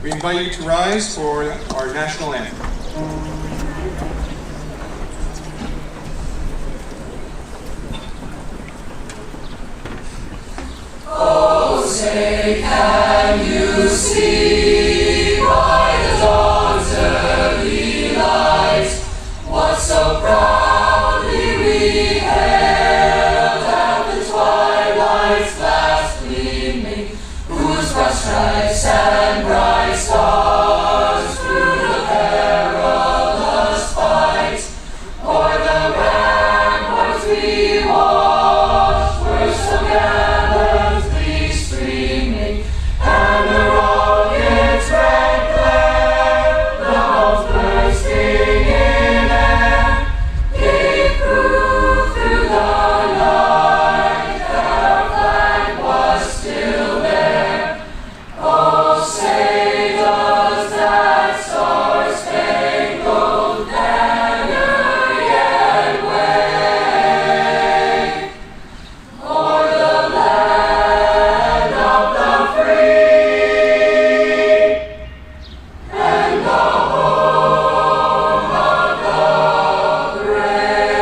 We invite you to rise for our national anthem. Oh, say, can you see by the dawn's early light what so proudly we hailed at the twilight's last gleaming, whose broad stripes and bright stars through the perilous fight o'er the ramparts we watched were so gallantly streaming, and the rocket's red glare, the bombs bursting in air, gave proof through the night that our flag was still there. Oh, say does that star-spangled banner yet wave o'er the land of the free and the home of the brave?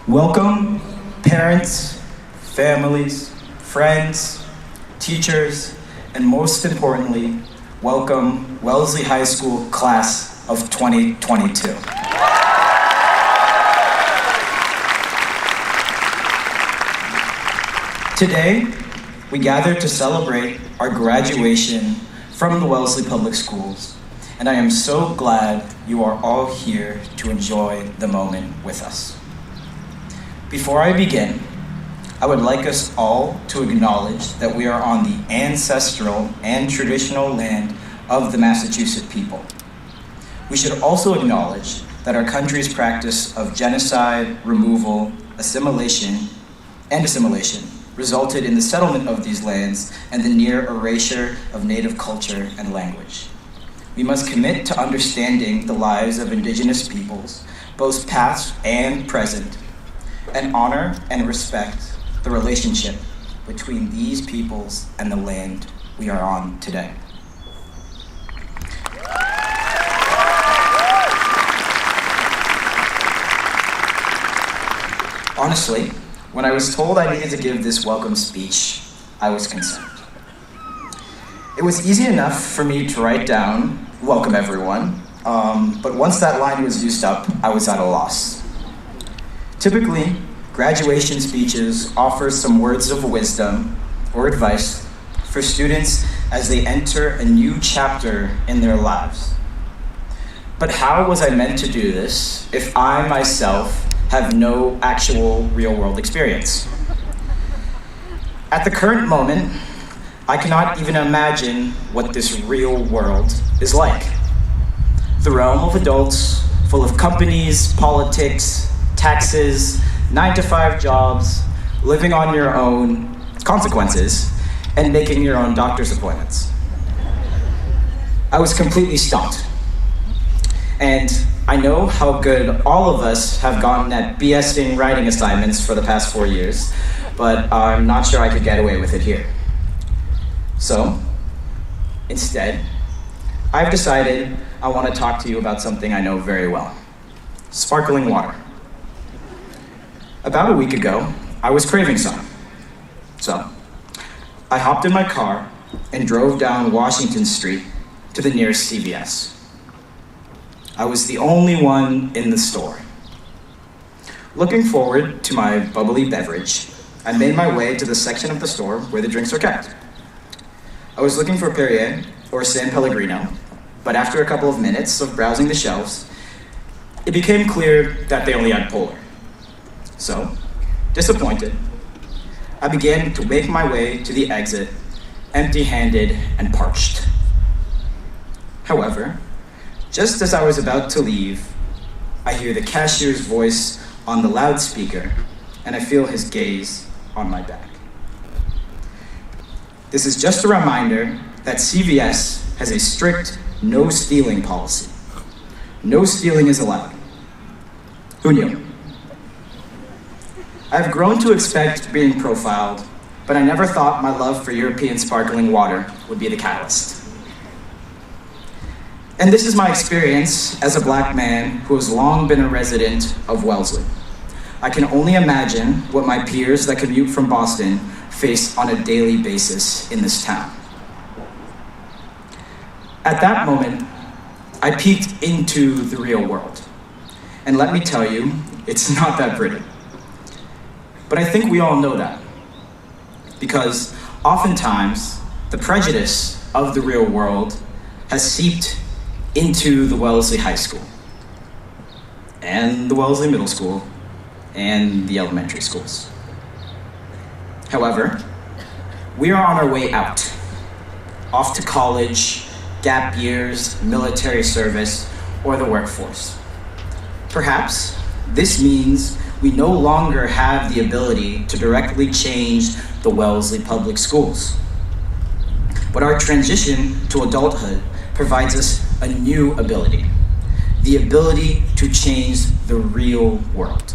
Welcome, parents, families, friends, teachers, and most importantly, welcome Wellesley High School class of 2022. Today, we gather to celebrate our graduation from the Wellesley Public Schools, and I am so glad you are all here to enjoy the moment with us. Before I begin, I would like us all to acknowledge that we are on the ancestral and traditional land of the Massachusetts people. We should also acknowledge that our country's practice of genocide, removal, assimilation resulted in the settlement of these lands and the near erasure of Native culture and language. We must commit to understanding the lives of Indigenous peoples, both past and present, and honor and respect the relationship between these peoples and the land we are on today. Honestly, when I was told I needed to give this welcome speech, I was concerned. It was easy enough for me to write down, "Welcome everyone," but once that line was used up, I was at a loss. Typically, graduation speeches offer some words of wisdom or advice for students as they enter a new chapter in their lives. But how was I meant to do this if I myself have no actual real-world experience? At the current moment, I cannot even imagine what this real world is like. The realm of adults, full of companies, politics, taxes, 9-to-5 jobs, living on your own, consequences, and making your own doctor's appointments. I was completely stumped. And I know how good all of us have gotten at BSing writing assignments for the past 4 years, but I'm not sure I could get away with it here. So, instead, I've decided I want to talk to you about something I know very well: sparkling water. About a week ago, I was craving some. So, I hopped in my car and drove down Washington Street to the nearest CVS. I was the only one in the store. Looking forward to my bubbly beverage, I made my way to the section of the store where the drinks are kept. I was looking for Perrier or San Pellegrino, but after a couple of minutes of browsing the shelves, it became clear that they only had Polar. So, disappointed, I began to make my way to the exit, empty-handed and parched. However, just as I was about to leave, I hear the cashier's voice on the loudspeaker, and I feel his gaze on my back. This is just a reminder that CVS has a strict no stealing policy. No stealing is allowed. Who knew? I've grown to expect being profiled, but I never thought my love for European sparkling water would be the catalyst. And this is my experience as a black man who has long been a resident of Wellesley. I can only imagine what my peers that commute from Boston face on a daily basis in this town. At that moment, I peeked into the real world. And let me tell you, it's not that pretty. But I think we all know that. Because oftentimes, the prejudice of the real world has seeped into the Wellesley High School, and the Wellesley Middle School, and the elementary schools. However, we are on our way out, off to college, gap years, military service, or the workforce. Perhaps this means we no longer have the ability to directly change the Wellesley Public Schools. But our transition to adulthood provides us a new ability, the ability to change the real world.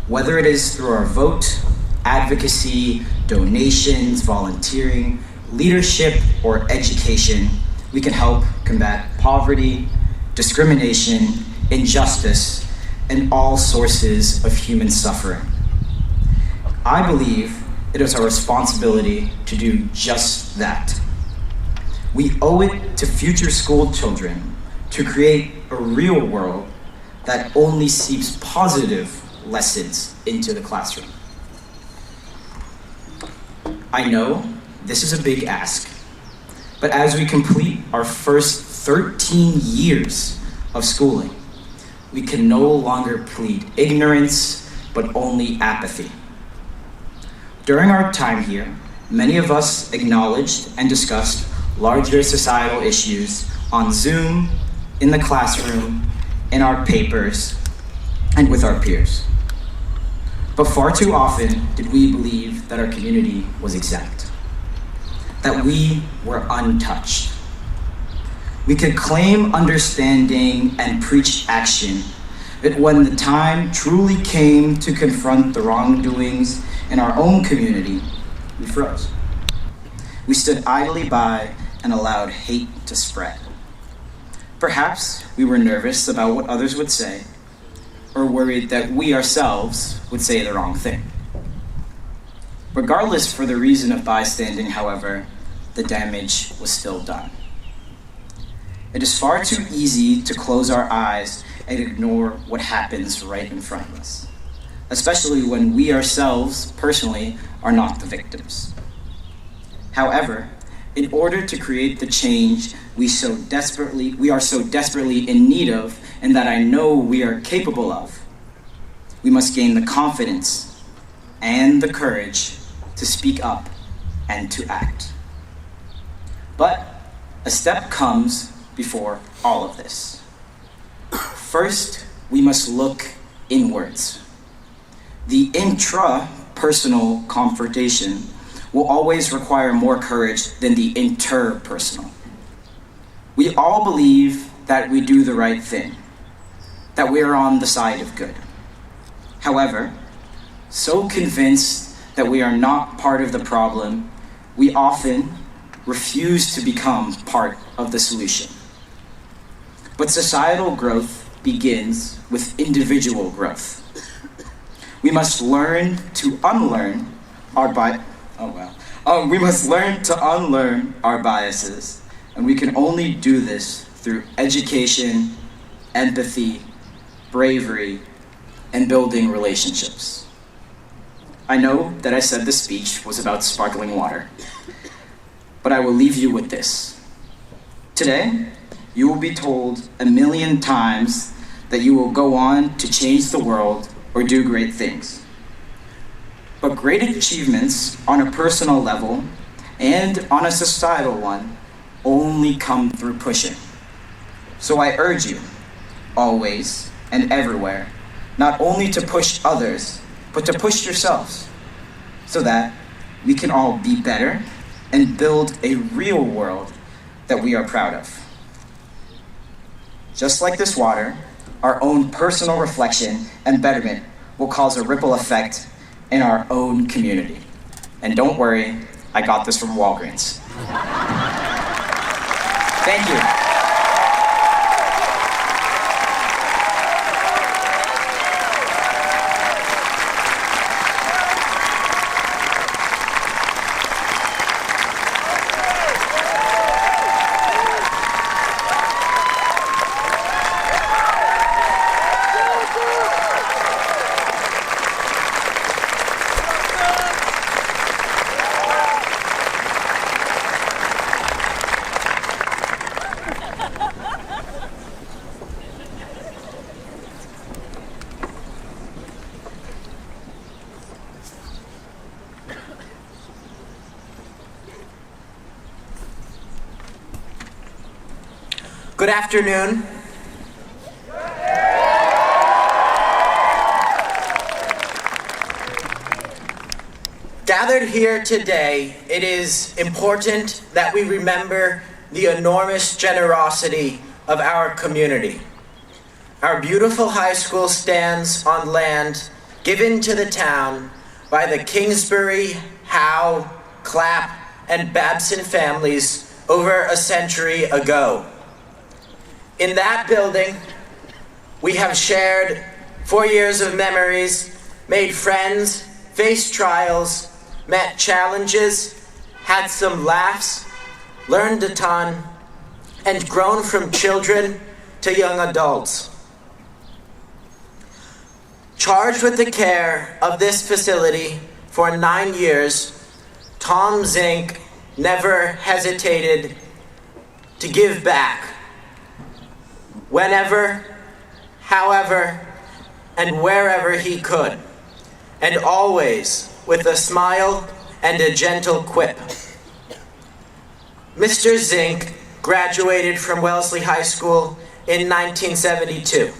Whether it is through our vote, advocacy, donations, volunteering, leadership, or education, we can help combat poverty, discrimination, injustice, and all sources of human suffering. I believe it is our responsibility to do just that. We owe it to future school children to create a real world that only seeps positive lessons into the classroom. I know this is a big ask, but as we complete our first 13 years of schooling, we can no longer plead ignorance, but only apathy. During our time here, many of us acknowledged and discussed larger societal issues on Zoom, in the classroom, in our papers, and with our peers. But far too often did we believe that our community was exempt, that we were untouched. We could claim understanding and preach action, but when the time truly came to confront the wrongdoings in our own community, we froze. We stood idly by and allowed hate to spread. Perhaps we were nervous about what others would say, or worried that we ourselves would say the wrong thing. Regardless for the reason of bystanding, however, the damage was still done. It is far too easy to close our eyes and ignore what happens right in front of us, especially when we ourselves, personally, are not the victims. However, in order to create the change we are so desperately in need of, and that I know we are capable of, we must gain the confidence and the courage to speak up and to act. But a step comes before all of this. First, we must look inwards. The intra-personal confrontation will always require more courage than the interpersonal. We all believe that we do the right thing, that we are on the side of good. However, so convinced that we are not part of the problem, we often refuse to become part of the solution. But societal growth begins with individual growth. We must learn to unlearn our biases, and we can only do this through education, empathy, bravery, and building relationships. I know that I said this speech was about sparkling water, but I will leave you with this. Today, you will be told 1,000,000 times that you will go on to change the world or do great things. But great achievements on a personal level and on a societal one only come through pushing. So I urge you, always and everywhere, not only to push others, but to push yourselves, so that we can all be better and build a real world that we are proud of. Just like this water, our own personal reflection and betterment will cause a ripple effect in our own community. And don't worry, I got this from Walgreens. Thank you. Good afternoon. Gathered here today, it is important that we remember the enormous generosity of our community. Our beautiful high school stands on land given to the town by the Kingsbury, Howe, Clapp, and Babson families over a century ago. In that building, we have shared 4 years of memories, made friends, faced trials, met challenges, had some laughs, learned a ton, and grown from children to young adults. Charged with the care of this facility for 9 years, Tom Zink never hesitated to give back. Whenever, however, and wherever he could, and always with a smile and a gentle quip. Mr. Zink graduated from Wellesley High School in 1972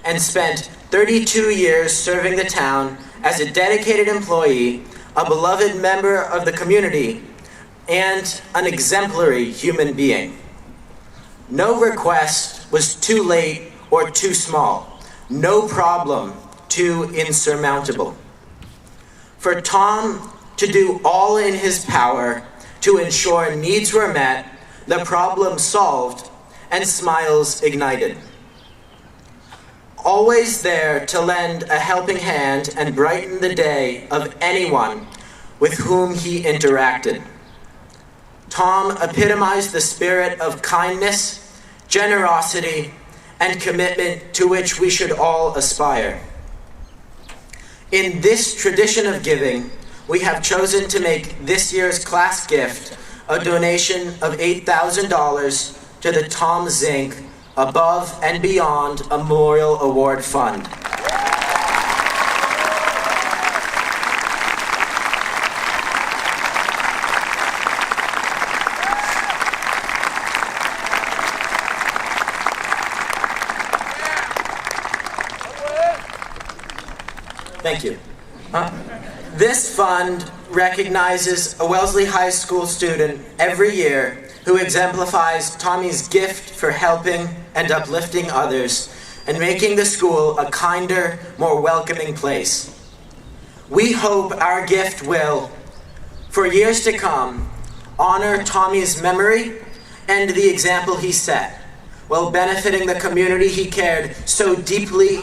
and spent 32 years serving the town as a dedicated employee, a beloved member of the community, and an exemplary human being. No request was too late or too small. No problem too insurmountable. For Tom to do all in his power to ensure needs were met, the problem solved, and smiles ignited. Always there to lend a helping hand and brighten the day of anyone with whom he interacted. Tom epitomized the spirit of kindness, generosity, and commitment to which we should all aspire. In this tradition of giving, we have chosen to make this year's class gift a donation of $8,000 to the Tom Zink Above and Beyond Memorial Award Fund. Thank you. This fund recognizes a Wellesley High School student every year who exemplifies Tommy's gift for helping and uplifting others and making the school a kinder, more welcoming place. We hope our gift will, for years to come, honor Tommy's memory and the example he set, while benefiting the community he cared so deeply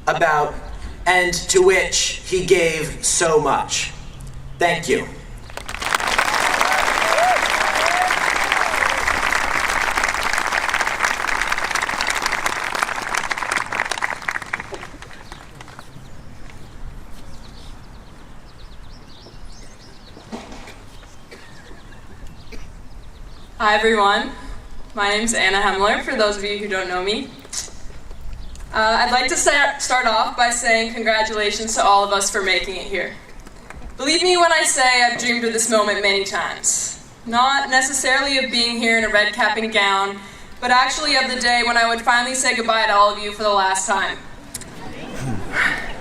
about and to which he gave so much. Thank you. Hi everyone, my name's Anna Hemler, for those of you who don't know me. I'd like to start off by saying congratulations to all of us for making it here. Believe me when I say I've dreamed of this moment many times. Not necessarily of being here in a red cap and gown, but actually of the day when I would finally say goodbye to all of you for the last time.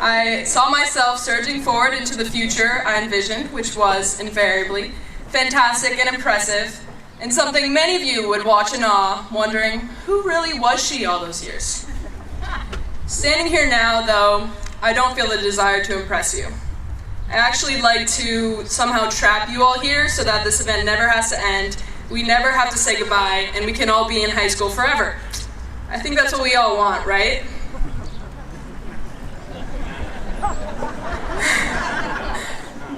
I saw myself surging forward into the future I envisioned, which was, invariably, fantastic and impressive, and something many of you would watch in awe, wondering, who really was she all those years? Standing here now, though, I don't feel the desire to impress you. I actually like to somehow trap you all here so that this event never has to end, we never have to say goodbye, and we can all be in high school forever. I think that's what we all want, right?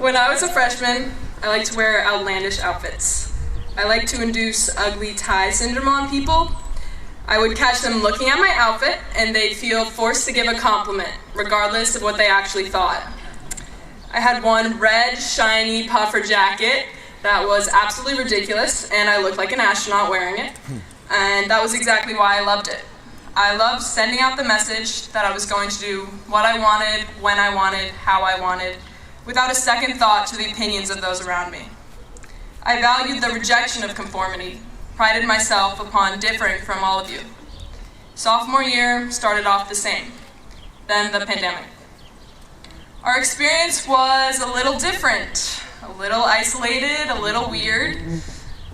When I was a freshman, I liked to wear outlandish outfits. I liked to induce ugly tie syndrome on people. I would catch them looking at my outfit, and they'd feel forced to give a compliment, regardless of what they actually thought. I had one red, shiny puffer jacket that was absolutely ridiculous, and I looked like an astronaut wearing it, and that was exactly why I loved it. I loved sending out the message that I was going to do what I wanted, when I wanted, how I wanted, without a second thought to the opinions of those around me. I valued the rejection of conformity, prided myself upon differing from all of you. Sophomore year started off the same, then the pandemic. Our experience was a little different, a little isolated, a little weird.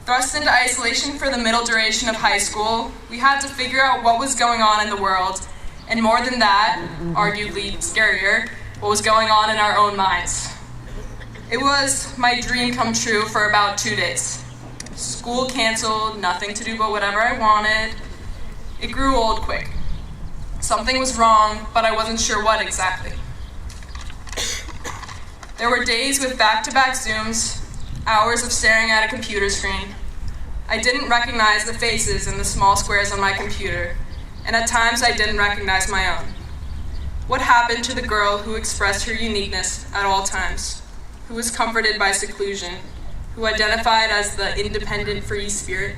Thrust into isolation for the middle duration of high school, we had to figure out what was going on in the world, and more than that, arguably scarier, what was going on in our own minds. It was my dream come true for about 2 days. School canceled, nothing to do but whatever I wanted. It grew old quick. Something was wrong, but I wasn't sure what exactly. There were days with back-to-back Zooms, hours of staring at a computer screen. I didn't recognize the faces in the small squares on my computer, and at times I didn't recognize my own. What happened to the girl who expressed her uniqueness at all times, who was comforted by seclusion, who identified as the independent free spirit?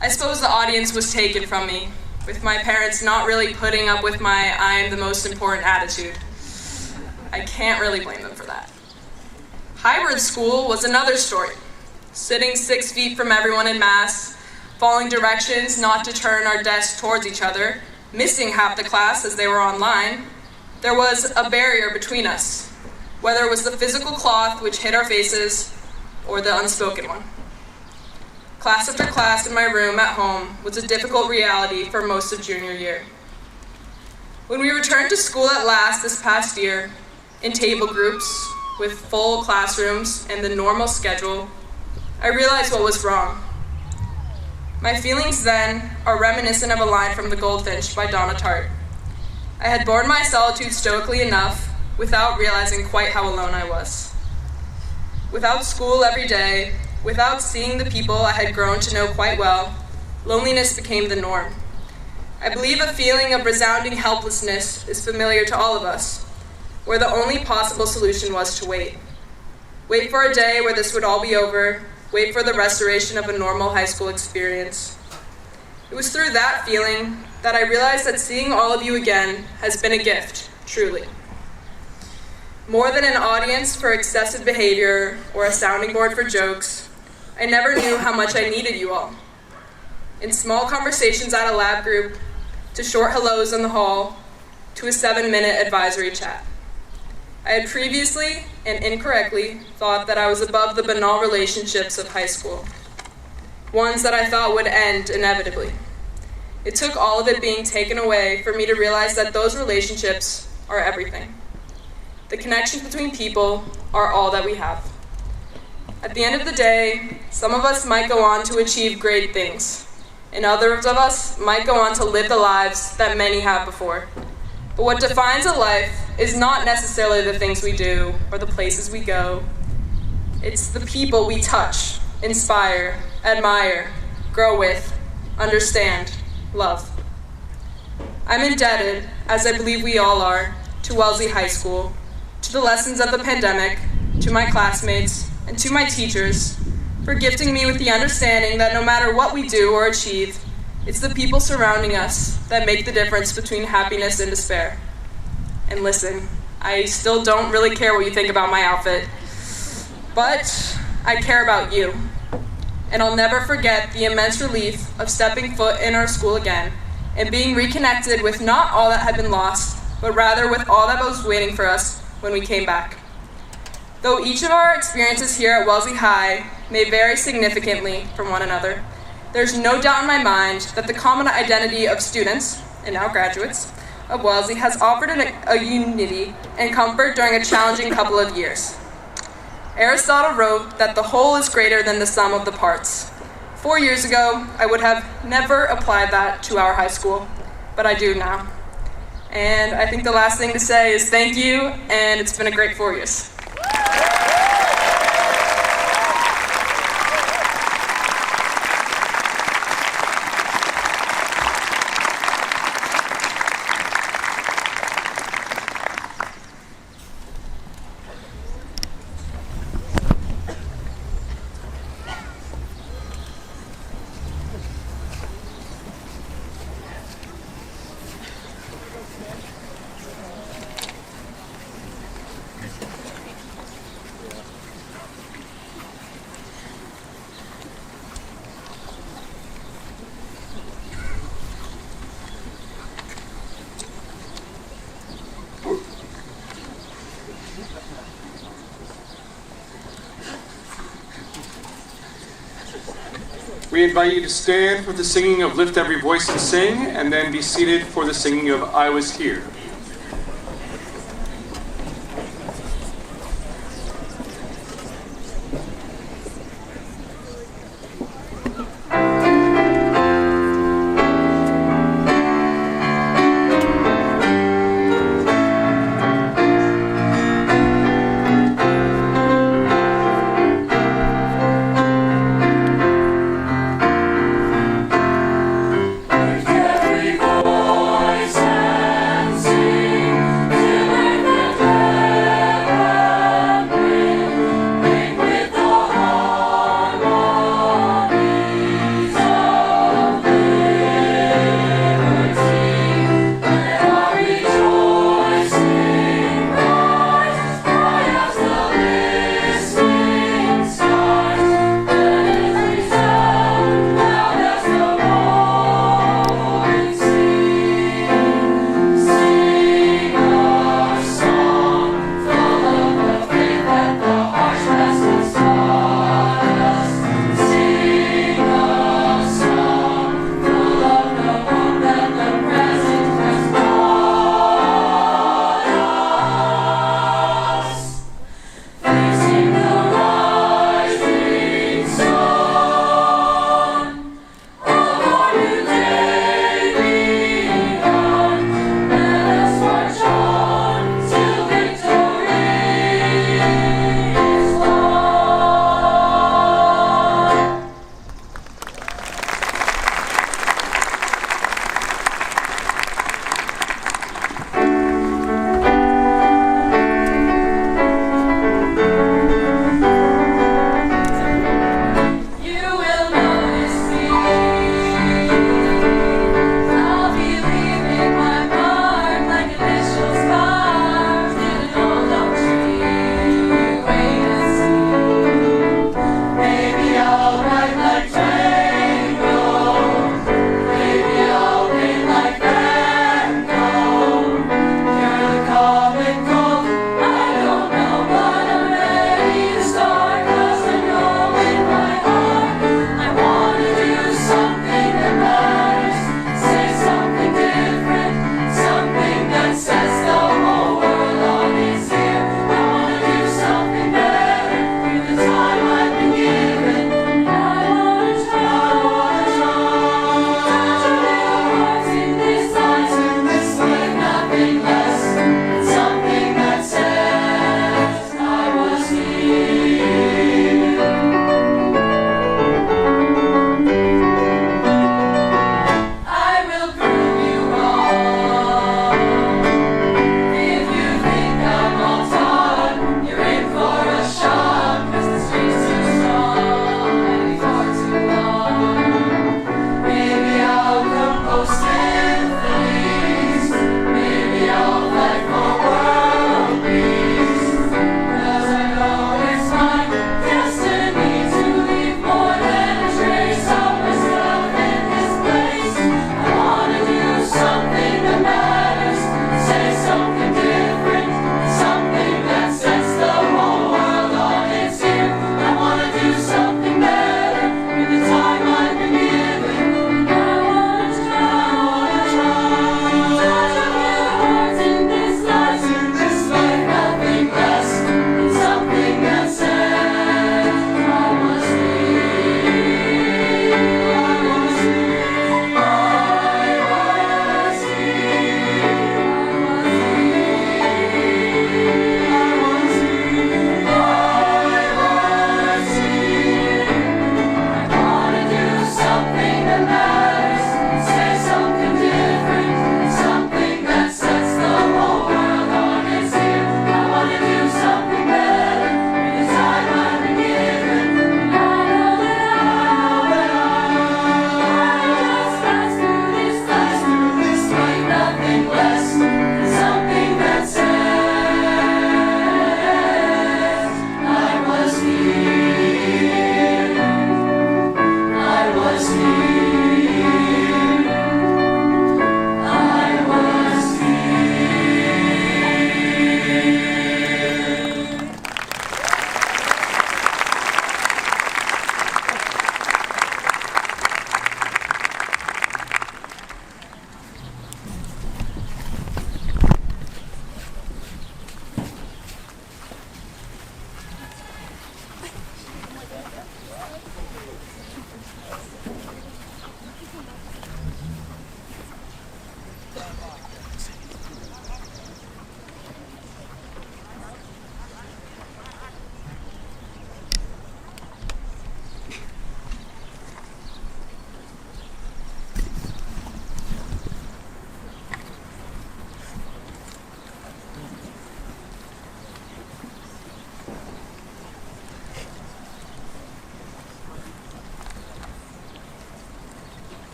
I suppose the audience was taken from me, with my parents not really putting up with my I am the most important attitude. I can't really blame them for that. Hybrid school was another story. Sitting 6 feet from everyone in mass, following directions not to turn our desks towards each other, missing half the class as they were online, there was a barrier between us, whether it was the physical cloth which hid our faces or the unspoken one. Class after class in my room at home was a difficult reality for most of junior year. When we returned to school at last this past year, in table groups, with full classrooms and the normal schedule, I realized what was wrong. My feelings then are reminiscent of a line from The Goldfinch by Donna Tartt. I had borne my solitude stoically enough without realizing quite how alone I was. Without school every day, Without seeing the people I had grown to know quite well, loneliness became the norm. I believe a feeling of resounding helplessness is familiar to all of us, where the only possible solution was to wait. Wait for a day where this would all be over, wait for the restoration of a normal high school experience. It was through that feeling that I realized that seeing all of you again has been a gift, truly. More than an audience for excessive behavior or a sounding board for jokes, I never knew how much I needed you all. In small conversations at a lab group, to short hellos in the hall, to a 7-minute advisory chat. I had previously and incorrectly thought that I was above the banal relationships of high school, ones that I thought would end inevitably. It took all of it being taken away for me to realize that those relationships are everything. The connections between people are all that we have. At the end of the day, some of us might go on to achieve great things, and others of us might go on to live the lives that many have before. But what defines a life is not necessarily the things we do or the places we go. It's the people we touch, inspire, admire, grow with, understand, love. I'm indebted, as I believe we all are, to Wellesley High School, to the lessons of the pandemic, to my classmates, and to my teachers for gifting me with the understanding that no matter what we do or achieve, it's the people surrounding us that make the difference between happiness and despair. And listen, I still don't really care what you think about my outfit, but I care about you. And I'll never forget the immense relief of stepping foot in our school again and being reconnected with not all that had been lost, but rather with all that was waiting for us when we came back. Though each of our experiences here at Wellesley High may vary significantly from one another, there's no doubt in my mind that the common identity of students, and now graduates, of Wellesley has offered a unity and comfort during a challenging couple of years. Aristotle wrote that the whole is greater than the sum of the parts. 4 years ago, I would have never applied that to our high school, but I do now. And I think the last thing to say is thank you, and it's been a great 4 years. We invite you to stand for the singing of Lift Every Voice and Sing, and then be seated for the singing of I Was Here. Every voice and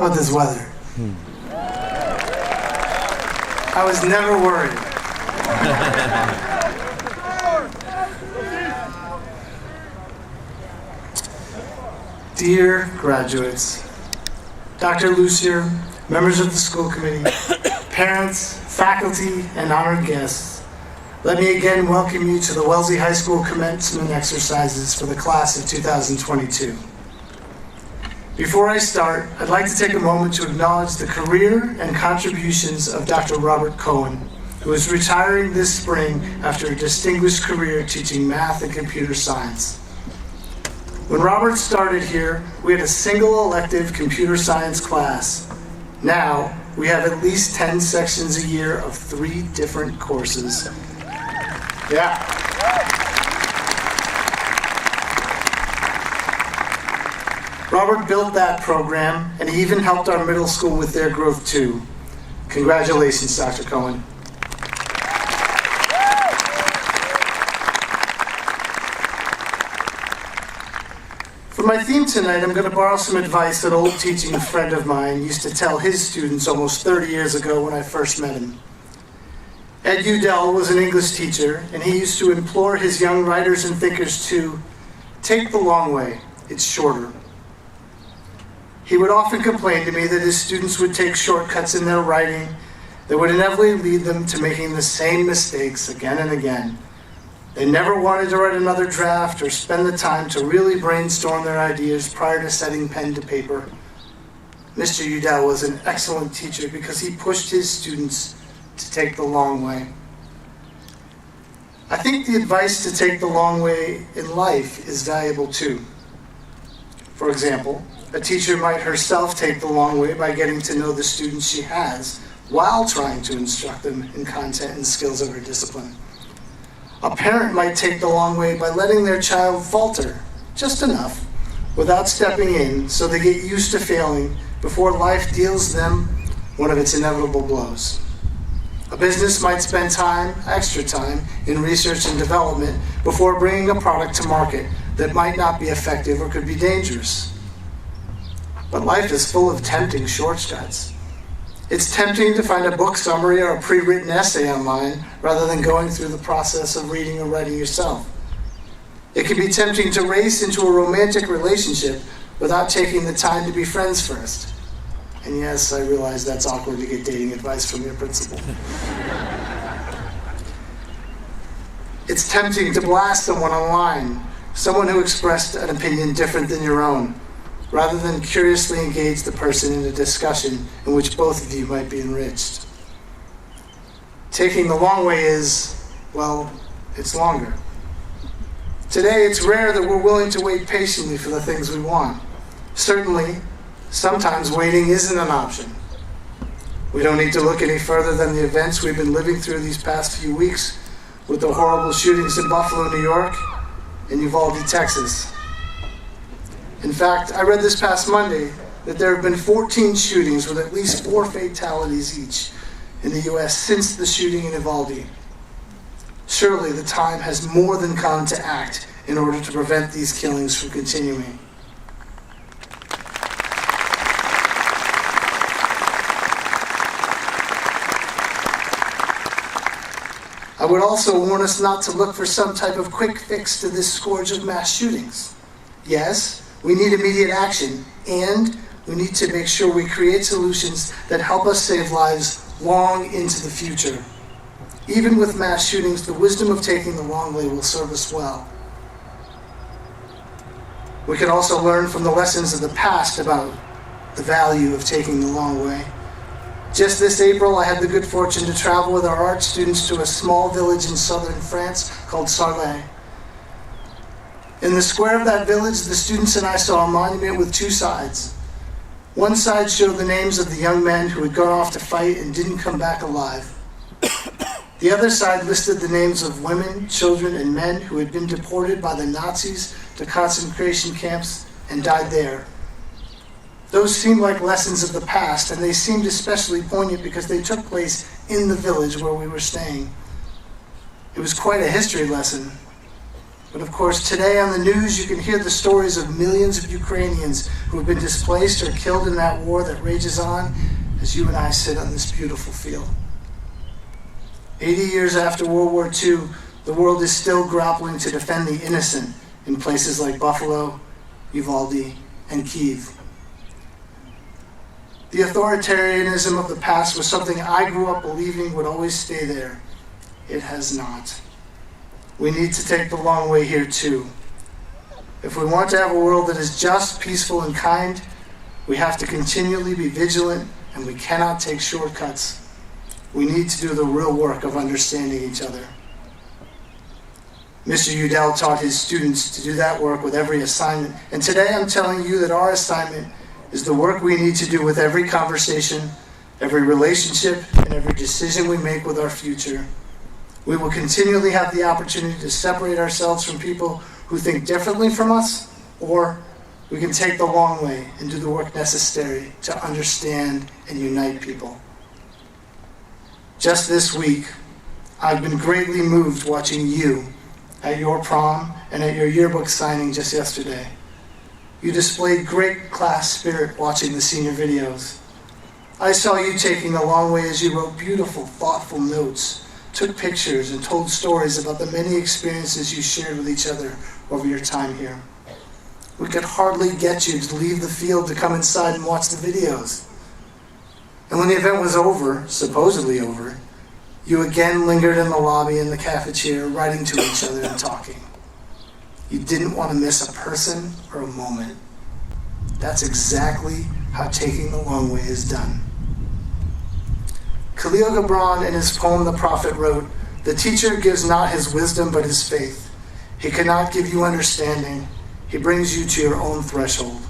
about this weather? I was never worried. Dear graduates, Dr. Lucier, members of the school committee, parents, faculty, and honored guests, let me again welcome you to the Wellesley High School commencement exercises for the class of 2022. Before I start, I'd like to take a moment to acknowledge the career and contributions of Dr. Robert Cohen, who is retiring this spring after a distinguished career teaching math and computer science. When Robert started here, we had a single elective computer science class. Now, we have at least 10 sections a year of 3 different courses. Yeah. Robert built that program, and he even helped our middle school with their growth too. Congratulations, Dr. Cohen. For my theme tonight, I'm going to borrow some advice that an old teaching friend of mine used to tell his students almost 30 years ago when I first met him. Ed Udell was an English teacher, and he used to implore his young writers and thinkers to take the long way. It's shorter. He would often complain to me that his students would take shortcuts in their writing that would inevitably lead them to making the same mistakes again and again. They never wanted to write another draft or spend the time to really brainstorm their ideas prior to setting pen to paper. Mr. Udell was an excellent teacher because he pushed his students to take the long way. I think the advice to take the long way in life is valuable too. For example, a teacher might herself take the long way by getting to know the students she has while trying to instruct them in content and skills of her discipline. A parent might take the long way by letting their child falter just enough without stepping in so they get used to failing before life deals them one of its inevitable blows. A business might spend extra time, in research and development before bringing a product to market that might not be effective or could be dangerous. But life is full of tempting shortcuts. It's tempting to find a book summary or a pre-written essay online rather than going through the process of reading or writing yourself. It can be tempting to race into a romantic relationship without taking the time to be friends first. And yes, I realize that's awkward to get dating advice from your principal. It's tempting to blast someone online, someone who expressed an opinion different than your own, rather than curiously engage the person in a discussion in which both of you might be enriched. Taking the long way is, well, it's longer. Today, it's rare that we're willing to wait patiently for the things we want. Certainly, sometimes waiting isn't an option. We don't need to look any further than the events we've been living through these past few weeks with the horrible shootings in Buffalo, New York, and Uvalde, Texas. In fact, I read this past Monday that there have been 14 shootings with at least 4 fatalities each in the U.S. since the shooting in Uvalde. Surely the time has more than come to act in order to prevent these killings from continuing. I would also warn us not to look for some type of quick fix to this scourge of mass shootings. Yes, we need immediate action, and we need to make sure we create solutions that help us save lives long into the future. Even with mass shootings, the wisdom of taking the long way will serve us well. We can also learn from the lessons of the past about the value of taking the long way. Just this April, I had the good fortune to travel with our art students to a small village in southern France called Sarlat. In the square of that village, the students and I saw a monument with 2 sides. One side showed the names of the young men who had gone off to fight and didn't come back alive. The other side listed the names of women, children, and men who had been deported by the Nazis to concentration camps and died there. Those seemed like lessons of the past, and they seemed especially poignant because they took place in the village where we were staying. It was quite a history lesson. But of course, today on the news, you can hear the stories of millions of Ukrainians who have been displaced or killed in that war that rages on as you and I sit on this beautiful field. 80 years after World War II, the world is still grappling to defend the innocent in places like Buffalo, Uvalde, and Kyiv. The authoritarianism of the past was something I grew up believing would always stay there. It has not. We need to take the long way here too. If we want to have a world that is just, peaceful, and kind, we have to continually be vigilant, and we cannot take shortcuts. We need to do the real work of understanding each other. Mr. Udell taught his students to do that work with every assignment, and today I'm telling you that our assignment is the work we need to do with every conversation, every relationship, and every decision we make with our future. We will continually have the opportunity to separate ourselves from people who think differently from us, or we can take the long way and do the work necessary to understand and unite people. Just this week, I've been greatly moved watching you at your prom and at your yearbook signing just yesterday. You displayed great class spirit watching the senior videos. I saw you taking the long way as you wrote beautiful, thoughtful notes, took pictures, and told stories about the many experiences you shared with each other over your time here. We could hardly get you to leave the field to come inside and watch the videos. And when the event was over, supposedly over, you again lingered in the lobby in the cafeteria, writing to each other and talking. You didn't want to miss a person or a moment. That's exactly how taking the long way is done. Khalil Gibran, in his poem The Prophet, wrote, "The teacher gives not his wisdom but his faith. He cannot give you understanding. He brings you to your own threshold."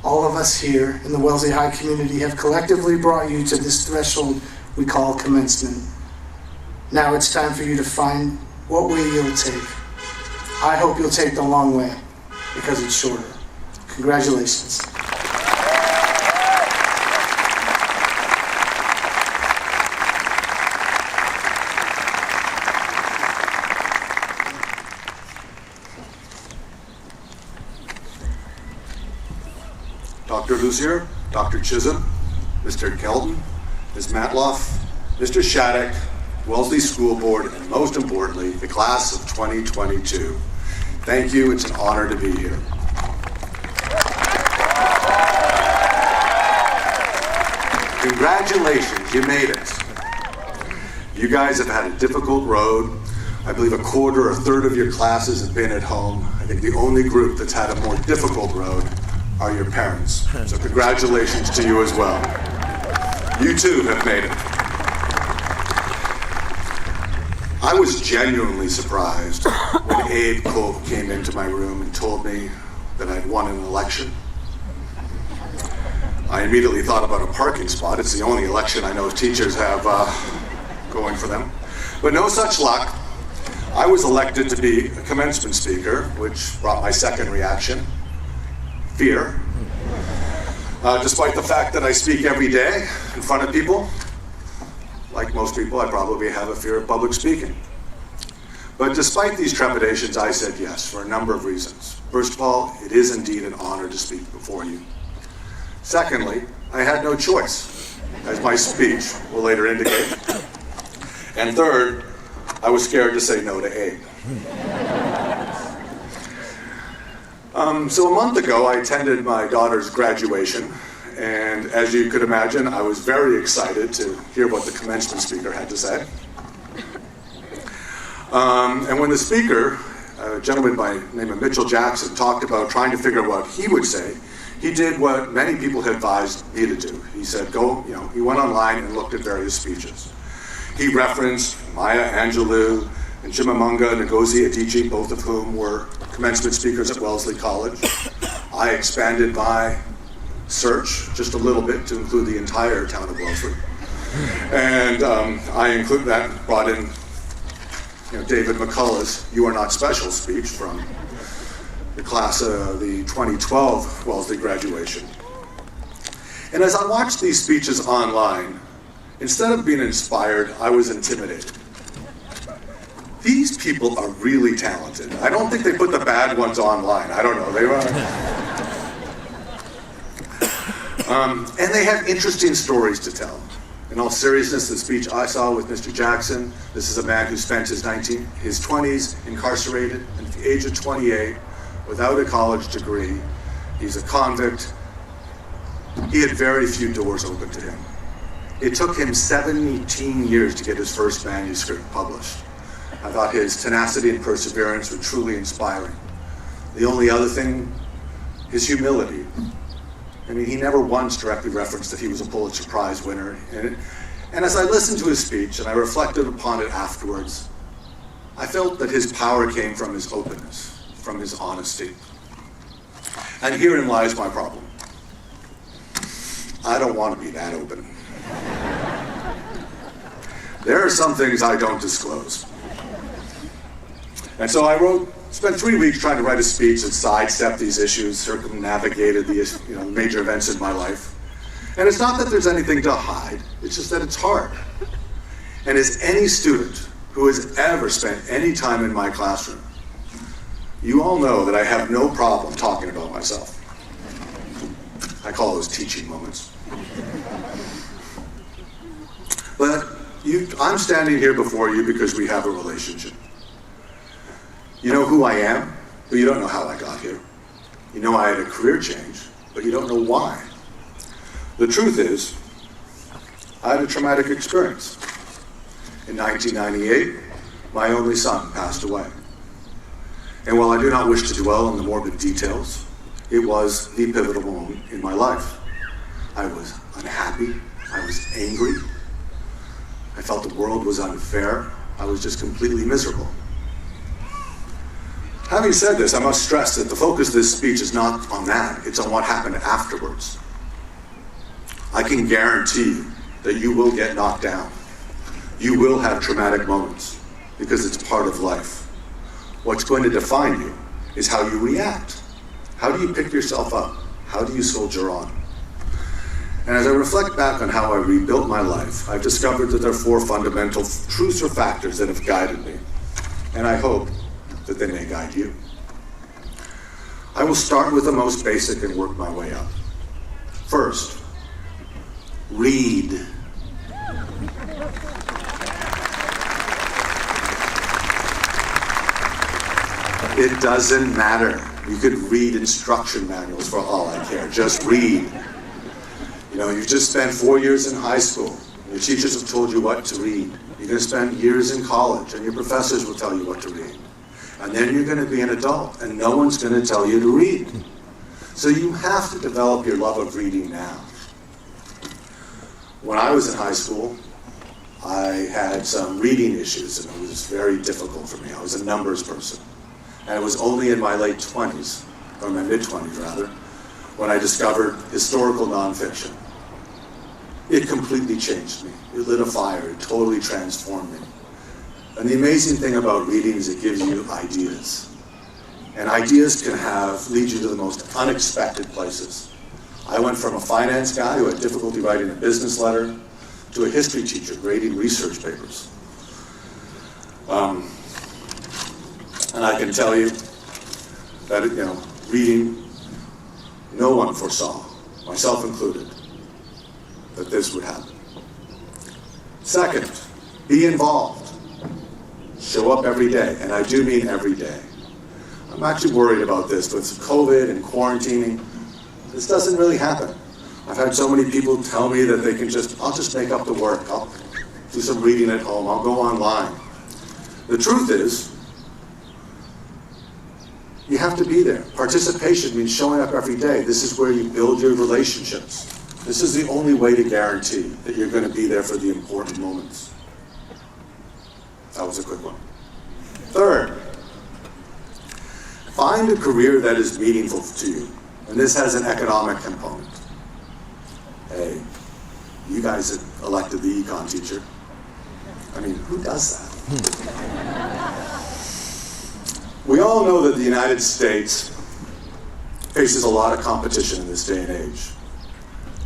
All of us here in the Wellesley High community have collectively brought you to this threshold we call commencement. Now it's time for you to find what way you'll take. I hope you'll take the long way, because it's shorter. Congratulations. Dr. Lucier, Dr. Chisholm, Mr. Kelton, Ms. Matloff, Mr. Shattuck, Wellesley School Board, and most importantly, the class of 2022. Thank you, it's an honor to be here. Congratulations, you made it. You guys have had a difficult road. I believe a quarter or a third of your classes have been at home. I think the only group that's had a more difficult road are your parents. So congratulations to you as well. You too have made it. I was genuinely surprised when Abe Cope came into my room and told me that I'd won an election. I immediately thought about a parking spot. It's the only election I know teachers have going for them. But no such luck. I was elected to be a commencement speaker, which brought my second reaction, fear. Despite the fact that I speak every day in front of people, like most people, I probably have a fear of public speaking. But despite these trepidations, I said yes for a number of reasons. First of all, it is indeed an honor to speak before you. Secondly, I had no choice, as my speech will later indicate. And third, I was scared to say no to Abe. So a month ago, I attended my daughter's graduation, and as you could imagine, I was very excited to hear what the commencement speaker had to say. And when the speaker, a gentleman by the name of Mitchell Jackson, talked about trying to figure out what he would say, he did what many people had advised me to do. He said, he went online and looked at various speeches. He referenced Maya Angelou and Chimamanda Ngozi Adichie, both of whom were commencement speakers at Wellesley College. I expanded my search just a little bit to include the entire town of Wellesley. And I brought in David McCullough's "You Are Not Special" speech from the class of the 2012 Wellesley graduation. And as I watched these speeches online, instead of being inspired, I was intimidated. these people are really talented. I don't think they put the bad ones online. I don't know. They were. And they have interesting stories to tell. In all seriousness, the speech I saw with Mr. Jackson, this is a man who spent his 20s incarcerated at the age of 28 without a college degree. He's a convict. He had very few doors open to him. It took him 17 years to get his first manuscript published. I thought his tenacity and perseverance were truly inspiring. The only other thing, his humility. I mean, he never once directly referenced that he was a Pulitzer Prize winner. And as I listened to his speech and I reflected upon it afterwards, I felt that his power came from his openness, from his honesty. And herein lies my problem. I don't want to be that open. There are some things I don't disclose. And so I spent 3 weeks trying to write a speech that sidestepped these issues, circumnavigated the major events in my life. And it's not that there's anything to hide, it's just that it's hard. And as any student who has ever spent any time in my classroom, you all know that I have no problem talking about myself. I call those teaching moments. But I'm standing here before you because we have a relationship. You know who I am, but you don't know how I got here. You know I had a career change, but you don't know why. The truth is, I had a traumatic experience. In 1998, my only son passed away. And while I do not wish to dwell on the morbid details, it was the pivotal moment in my life. I was unhappy, I was angry, I felt the world was unfair, I was just completely miserable. Having said this, I must stress that the focus of this speech is not on that, it's on what happened afterwards. I can guarantee you that you will get knocked down. You will have traumatic moments, because it's part of life. What's going to define you is how you react. How do you pick yourself up? How do you soldier on? And as I reflect back on how I rebuilt my life, I've discovered that there are 4 fundamental truths or factors that have guided me. And I hope that they may guide you. I will start with the most basic and work my way up. First, read. It doesn't matter. You could read instruction manuals for all I care. Just read. You know, you've just spent 4 years in high school. Your teachers have told you what to read. You're going to spend years in college, and your professors will tell you what to read. And then you're going to be an adult, and no one's going to tell you to read. So you have to develop your love of reading now. When I was in high school, I had some reading issues, and it was very difficult for me. I was a numbers person. And it was only in my late 20s, or my mid-20s rather, when I discovered historical nonfiction. It completely changed me. It lit a fire. It totally transformed me. And the amazing thing about reading is it gives you ideas. And ideas can lead you to the most unexpected places. I went from a finance guy who had difficulty writing a business letter to a history teacher grading research papers. And I can tell you that, reading, no one foresaw, myself included, that this would happen. Second, be involved. Show up every day, and I do mean every day. I'm actually worried about this with COVID and quarantining. This doesn't really happen. I've had so many people tell me that I'll just make up the work. I'll do some reading at home. I'll go online. The truth is, you have to be there. Participation means showing up every day. This is where you build your relationships. This is the only way to guarantee that you're going to be there for the important moments. That was a quick one. Third, find a career that is meaningful to you. And this has an economic component. Hey, you guys have elected the econ teacher. I mean, who does that? We all know that the United States faces a lot of competition in this day and age.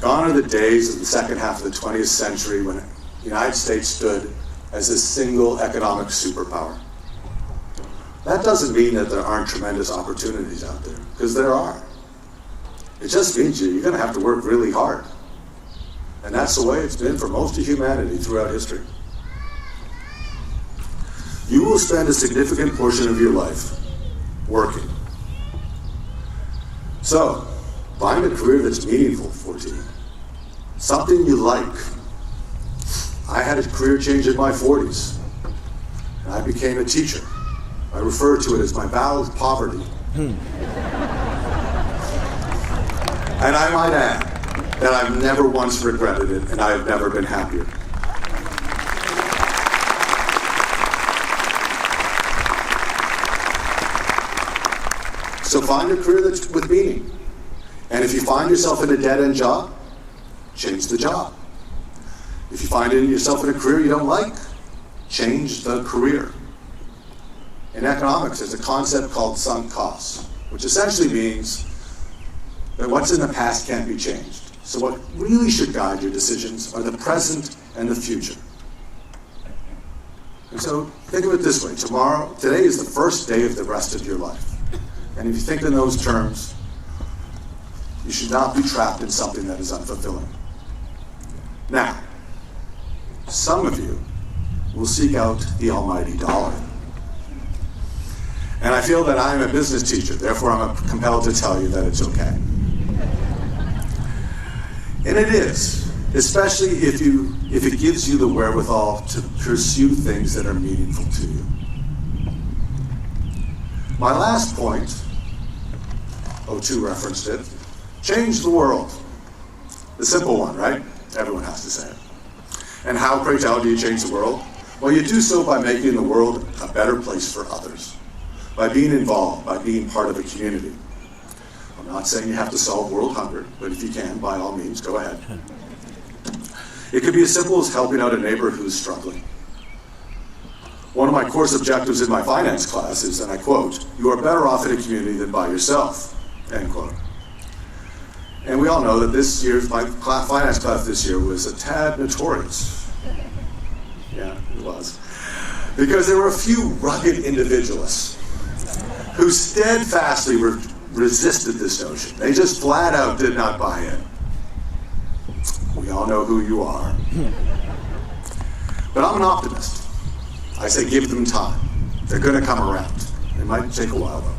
Gone are the days of the second half of the 20th century when the United States stood as a single economic superpower. That doesn't mean that there aren't tremendous opportunities out there, because there are. It just means you're going to have to work really hard. And that's the way it's been for most of humanity throughout history. You will spend a significant portion of your life working. So, find a career that's meaningful for you. Something you like. I had a career change in my 40s, and I became a teacher. I refer to it as my vow of poverty. And I might add that I've never once regretted it, and I have never been happier. So find a career that's with meaning. And if you find yourself in a dead-end job, change the job. If you find yourself in a career you don't like, change the career. In economics, there's a concept called sunk costs, which essentially means that what's in the past can't be changed. So what really should guide your decisions are the present and the future. And so think of it this way. Today is the first day of the rest of your life. And if you think in those terms, you should not be trapped in something that is unfulfilling. Now, some of you will seek out the almighty dollar. And I feel that I am a business teacher, therefore I'm compelled to tell you that it's okay. And it is, especially if it gives you the wherewithal to pursue things that are meaningful to you. My last point, O2 referenced it, change the world. The simple one, right? Everyone has to say it. And how, pray tell, do you change the world? Well, you do so by making the world a better place for others, by being involved, by being part of a community. I'm not saying you have to solve world hunger, but if you can, by all means, go ahead. It could be as simple as helping out a neighbor who's struggling. One of my course objectives in my finance class is, and I quote, "You are better off in a community than by yourself," end quote. And we all know that my finance class this year was a tad notorious. Yeah, it was. Because there were a few rugged individualists who steadfastly resisted this notion. They just flat out did not buy it. We all know who you are. But I'm an optimist. I say give them time. They're going to come around. It might take a while though.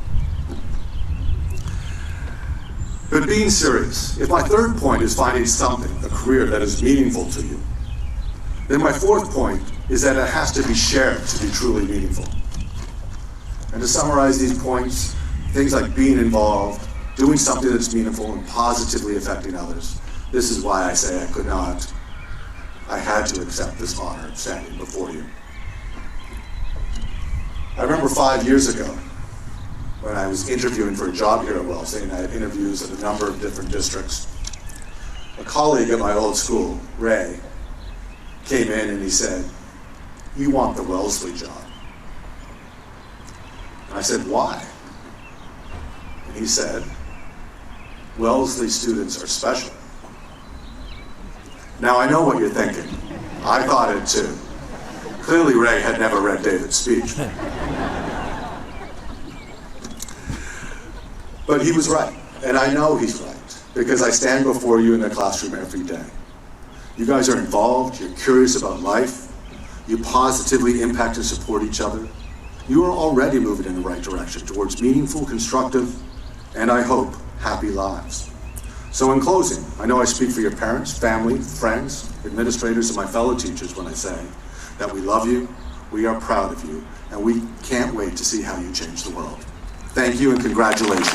But being serious, if my third point is finding something, a career that is meaningful to you, then my fourth point is that it has to be shared to be truly meaningful. And to summarize these points, things like being involved, doing something that's meaningful and positively affecting others. This is why I say I had to accept this honor of standing before you. I remember 5 years ago, when I was interviewing for a job here at Wellesley, and I had interviews at a number of different districts. A colleague at my old school, Ray, came in and he said, "You want the Wellesley job." And I said, "Why?" And he said, "Wellesley students are special." Now I know what you're thinking. I thought it too. Clearly Ray had never read David's speech. But he was right, and I know he's right, because I stand before you in the classroom every day. You guys are involved, you're curious about life, you positively impact and support each other. You are already moving in the right direction towards meaningful, constructive, and I hope, happy lives. So in closing, I know I speak for your parents, family, friends, administrators, and my fellow teachers when I say that we love you, we are proud of you, and we can't wait to see how you change the world. Thank you and congratulations.